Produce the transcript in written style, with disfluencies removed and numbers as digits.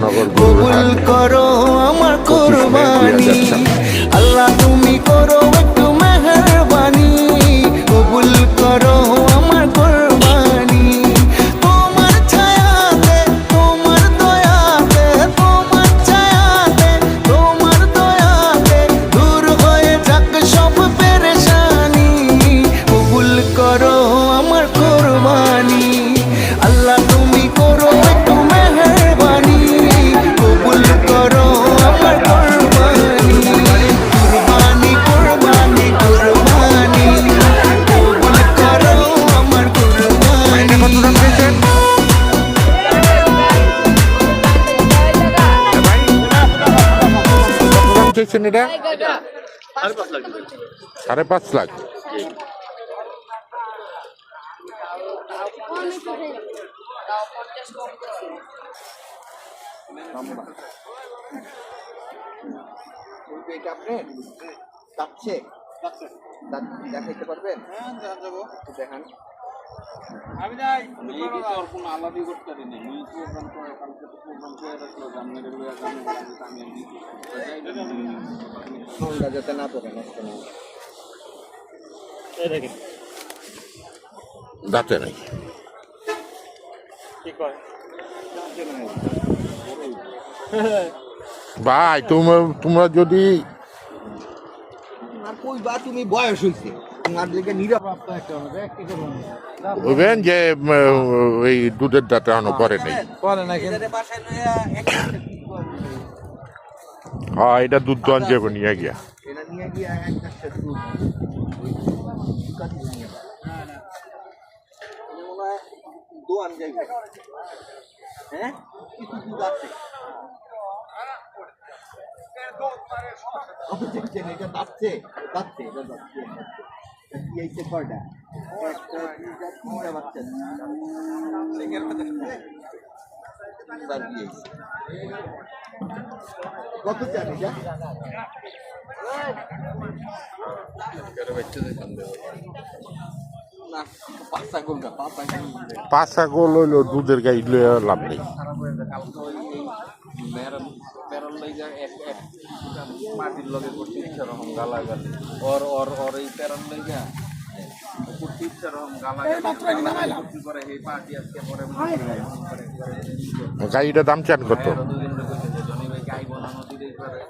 কবুল করো আমার কুরবানি আল্লাহ তুমি করো একটু মেহেরবানি কবুল করো আমার কুরবানি তোমার ছায়াতে তোমার দয়াতে তোমার ছায়াতে তোমার দয়াতে দূর হয়ে যাক সব পেরেশানি কবুল করো আমার কুরবানি আল্লাহ তুমি করো একটু মেহেরবানি কবুল করো আমার কুরবানি কুরবানি কুরবানি কুরবানি কবুল করো আমার কুরবানি ₹5.5 লাখ। এটা আপনি যাচ্ছে দেখাইতে পারবেন? দেখান। আমি যাই কি তোর কোন আলাদা করতে পারি না মুই প্রোগ্রাম করে কালকে তো প্রোগ্রাম করে রাখলো জামনের লইয়া আমি ফোনটা যাতে না পড়ে নষ্ট না এই দেখেন দাঁতে নাই। কি কয় ভাই তোমরা যদি আর কই বা তুমি বয়স হইছে তোমার লেগে নিরাপত্তা একটা হবে কি করব বুঝবেন যে ওই দুধের দাঁতে আনো পরে নেই। বলে না কিন্তু বাসায় লইয়া একটা হ্যাঁ এটা দুধ দোয়ান যাবে নিয়ে গিয়া এটা নিয়ে গিয়া একটা দুধ মনে হয় দোয়ান যাইবে হ্যাঁ কিছু দুধ আছে এটা যাচ্ছে এটা যাচ্ছে কি এইটা কয়টা একটা দুইটা বাচ্চা কত চান এটা না পাঁচটা গোলটা পাঁচটা গোল হইলো দুধের গাই লাভ নেই। মাটির লগে করতে ইচ্ছা রকম গালা গালি ওর ওর ওর এই প্যারন লইগা করতে ইচ্ছা রকম গালা গালি করে এই পার্টি আজকে পরে গাড়িটা দাম চান কত? দুদিন জনি ভাই গাই বানানো দিতেই পারে